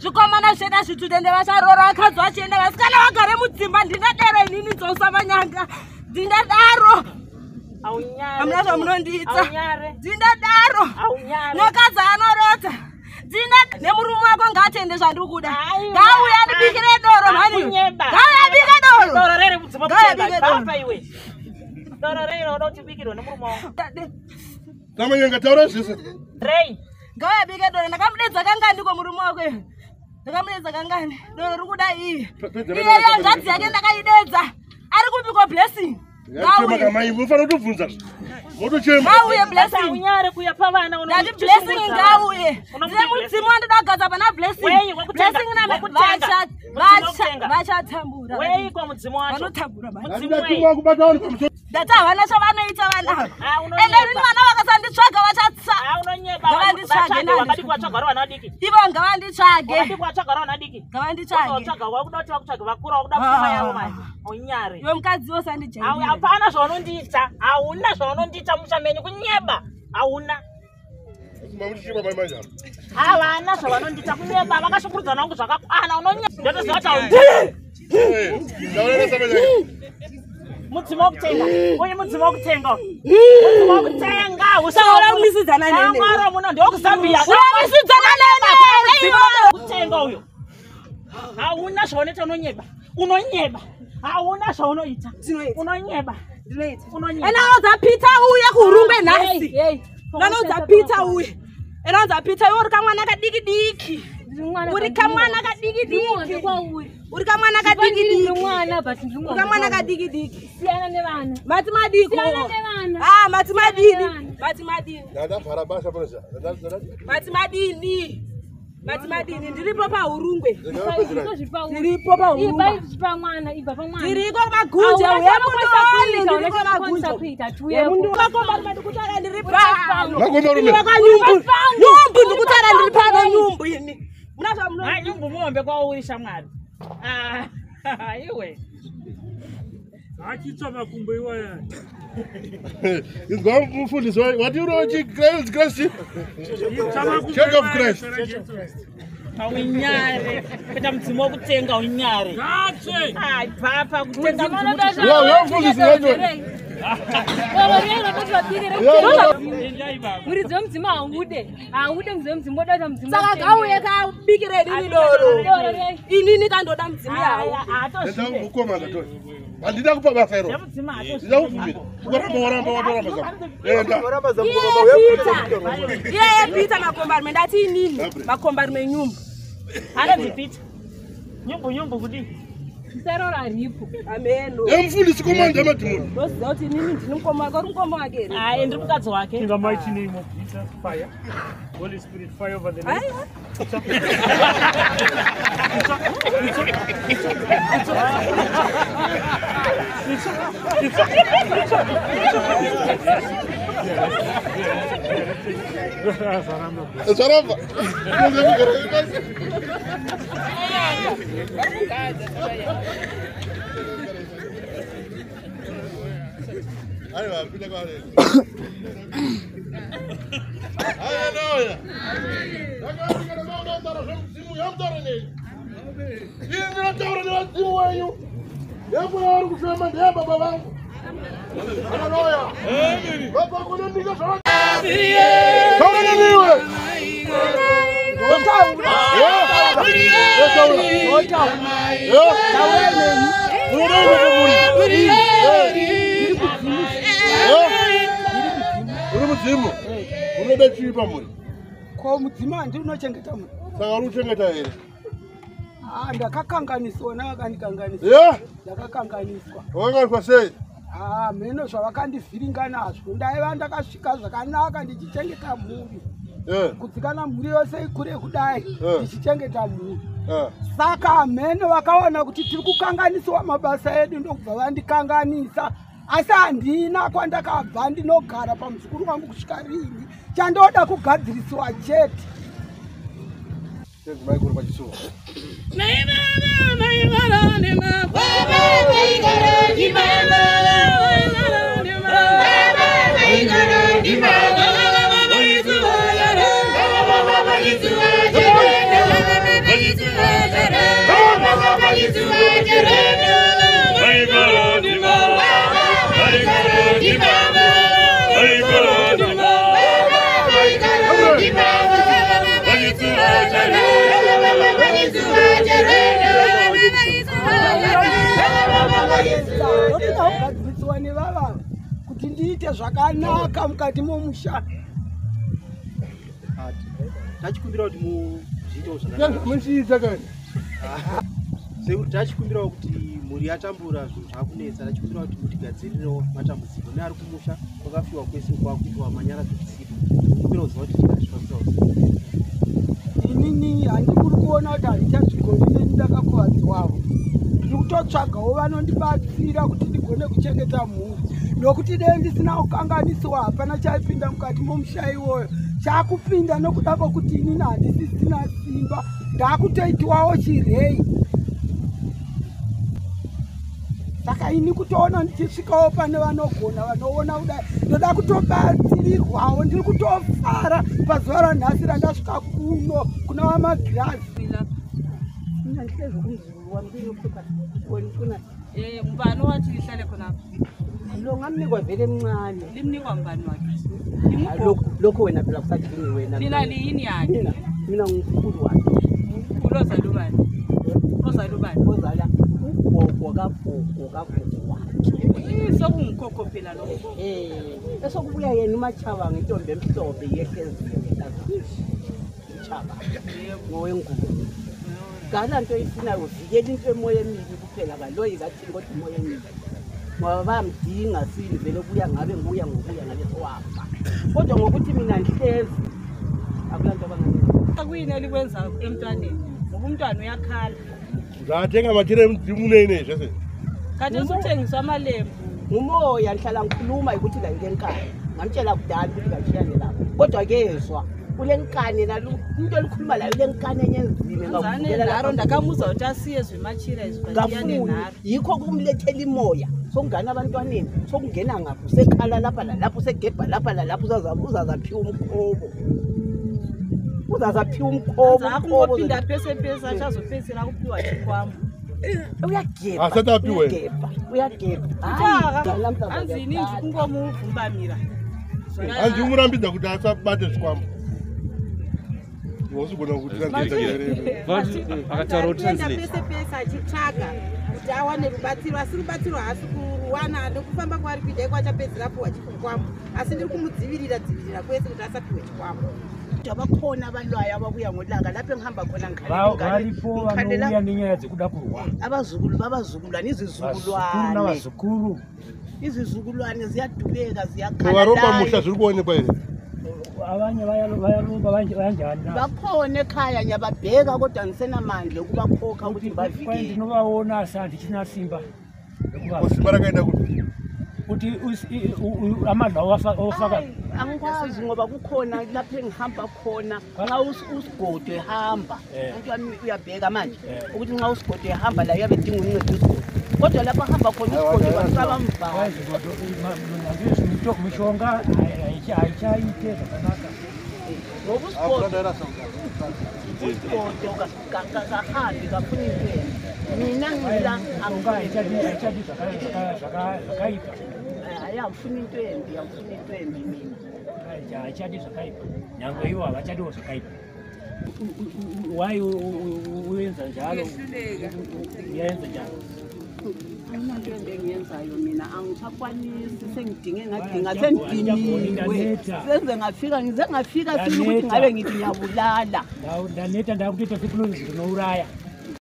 Zvikomana zveda zvitudende vasharora vakadzwa vachienda vasikana vagare mudzimba ndingadero inini dzo Samanyanga ndingadaro amuna zvamunondiita ndingadaro nokadza anorota nemurume wako ngaatende zvandiri kuda ngauya ndibikire doro mani ngauya bika doro doro rere mudzimba papa iwe doro rere unotibikirwa nemurume wako Samanyanga taura zvese rei ngauya bika doro ndakamudedza kanga ndiko murume wako ndakamudedza kangani doro riri kuda iye ngadzi yake ndakaidedza ari kupikwa blessing ngauye mai unofanira kutobvunza motochema ngauye blessing unyare kuya pavana unoti blessing ngauye ndine mudzimu wandoda kugadza pana blessing blessing vachatambura wei kwa mudzimu wacho vanotambura mudzimu kubatawo pamusoro ndati havana chavanoita vana ende rini vana vakasanditsvaga vachatsa ngavanditsvage wakati kwatsvaga vari vana vadiki ivo ngavanditsvage wakati kwatsvaga vari vana vadiki ngavanditsvage watsvaga wakuda kuti vakutsvage vakura wakuda pfuma yavo manje unyare iwe mukadzi wosandijairira hapana zvaunondiita hauna zvaunondiita mushamenyi kunyeba hauna havana zvavanondiita kunyeba vakashukuridzana vangu zvakakwana unonyeba ndotoziva kuti mudzimu wokutenga uye mudzimu wokutenga mudzimu wokutenga usauraumizidzana nene mwaro muno ndewokuzambia uramisidzana nene kutenga uyo hauna zvaunoita unonyeba hauna zvaunoita unonyeba enanodza Peter uye kurungwe nhasi nanodza Peter uye enanodza Peter iwe uri kamwana kadiki diki uri kamwana kadiki diki uri kamwana kadiki diki uri kamwana kadiki diki siyana nevana mati madiko mati madini ndakagara basa panoza mati madini ndiripo paurungwe ndiripo paurungwe ndiriko maguje uyamundoni ndiriko maguje yemundumakomba ndikutara ndiri pano nyumbu ndikutara ndiri pano nyumbu ini nyumbu muombe kwauri shamwari iwe achitsva makumbo iwaya izwa mufundisi what you know Christ Church of Christ unyare kuita mudzimu wokutenga unyare papa kutenga muridzo mudzimu haude mudzimu woda mudzimu saka gauye kabikire dini doro inini kandoda mudzimu yawo mukoma ngato handida kupa basa iro ndida kuvumira waramba iye Peter makombarime ndati inini makombarime nyumbu anodzi Peter nyumbu kudi Terror aripo. Ameno. Yamfundisi komanda yamadhimoni. Ndoziva kuti inini ndini mukoma wake, uri mukoma wake here. Ai, ndiri mukadzi wake. In the mighty name of Jesus, fire. Holy Spirit, fire over the land. Sarava. Aywa, pita kwa leo. Haleluya. Ndakafika na maana ndara msimu ya mtara nini? Yeye ndio tawara ni msimu wenyu. Yapo yaro kusema ndiye baba wangu. Haleluya. Amen. Baba kuna ndika sana. Tawara ni wewe. Mudzimu unoda chipa muri ko mudzimu andi unochengeta muri saka unochengeta here ndakakanganiswa navakanikanganiswa ndakakanganiswa wakanganiswa sei mheno zvavakandivhiringa nazvo ndaiva ndakasvika zvakanaka ndichichengeta mhuri kudzikana mhuri yose ikure kudai ndichichengeta mhuri saka mheno vakaona kuti tiri kukanganiswa mabasa edu ndokubva vandikanganisa asi handina kwandakabva ndinogara pamuzukuru wangu kusvika rini chandoda kugadzirisiwa chete ndinogadzirisiwa nevava kuti ndiite zvakanaka mukati momusha tachikumbira kuti muzviitewo zvakanaka kani sekuti tachikumbirawo kuti mhuri yatambura zvinhu zvakunetsa tachikumbirawo kuti mutigadzirirewo matambudziko neari kumusha kwakafiwa kwese kwakuitwa manyara dzekutsipa kumbira kuziva kuti tingazvifambirawo inini handikuri kuona kuti handichazvigoni neni ndakakuvadzwawo ndiri kutotsvagawo vanondibatsira kuti ndigone kuchengeta mhuri nokuti dei ndisina kukanganisiwa hapana chaipinda mukati momusha iwoyo chaakupinda nokuda kwokuti inini handisisina simba ndaakutoitiwawo chirei saka ini kutoona ndichisvikawo pane vanogona vanoona kudai ndoda kutobatsirirwawo ndiri kutofara pazuva ranhasi randasvika kuno kuna vamagirazi Mbani wathi ihlale khona? Lo ngamnikwa vele emncane. Limnikwa mbani wakhe? Lokho wena phela kusathini wena. Nina liyini yakhe? Mina ngumkhulu wakhe. Umkhulu ozalubani? Ozalubani? Ozala ugogo kagogo wakhe. Sokungikhokho phela lo. Bese kubuya yena uMachaba ngentombi emhlophe yehlezile. Chaba. Ngowengubo. Gala nto ifuna uvikela into emoya emibi kuphela baloyi kathi kodwa emoya emibi ngoba bamdinga sini vele kuya ngabe nguya ngokuya ngabe sowafa kodwa ngokuthi mina ngihlezi akulanto abangani akuyini elikwenza emntwaneni ngoba umntwana uyakhala uzathenga mathire emdimu nene nje kanti usuthengiswa amalembu ngumoya ngihlala ngikhuluma ukuthi la ngenkani ngamtshela kudala ukuthi kashiyane lapho kodwa kezwa ulenkane nalo into elikhuluma layo lenkane enyenzime ngavukela laro ndakamuza ukuthi asiye zwemachira izibhadiyane naro yikho kumlethela imoya sokungana abantwaneni sokungena ngapho sekhala lapha la lapho segebha lapha la lapho uzazaphiwa umkhobo umkhobo uphinda phese achazophesela kuphiwa chikwamo uyagebha asataphi wena uyagebha anzini kungomuvumbamira anzi umurambidza kuti asabate chikwamo pese achitsvaga kuti awane rubatsiro, asi rubatsiro haasi kuruwana. Ndokufamba kwari kuita kwachapedzera puwa chikwambo, asi ndiri kumudzivirira kwese kuti asapiwe chikwambo. Vakhona abalwayo ababuya ngolanga lapho engihamba khona varipo vanouya nenyaya dzekuda kurwa. Abazukulwane izizukulwane ziyadubeka ziyakhala. Varomba musha zviri kuonekwa here. Abanye bayarumba banjani. Bakhona ekhaya nyababheka kodwa ndisenamandla okubakhokha ukuthi bavikele. Ndinovaona asi handichina simba. Simba rakaenda kuti? Kuti amadla ofaka. Angikwazi ngoba kukhona lapho engihamba khona nxa usigodo ehamba. Umuntu uyabheka manje ukuthi nxa usigodo ehamba la uyabe dinga uncedo usigodo. Kodwa lapho ahamba khona usigodo baqala mva. Mishonga ayichayite zakanaka. Ngoba usigodo kahambi kafuna intweni. Mina ngila ayichadi zakaipa. Ayamfuna intweni mina. Ayichadi zakaipa. Nyangwe iwo abachadiwo zakaipa. Why uyenza njalo? Uyenza njalo. Into engiyenzayo mina angisakwanisi sengidinge ngadinga sendiniwe senze ngafika sithi ukuthi ngabe ngithi ngiyabulala ndaneta ndakuthi sikhulume nouraya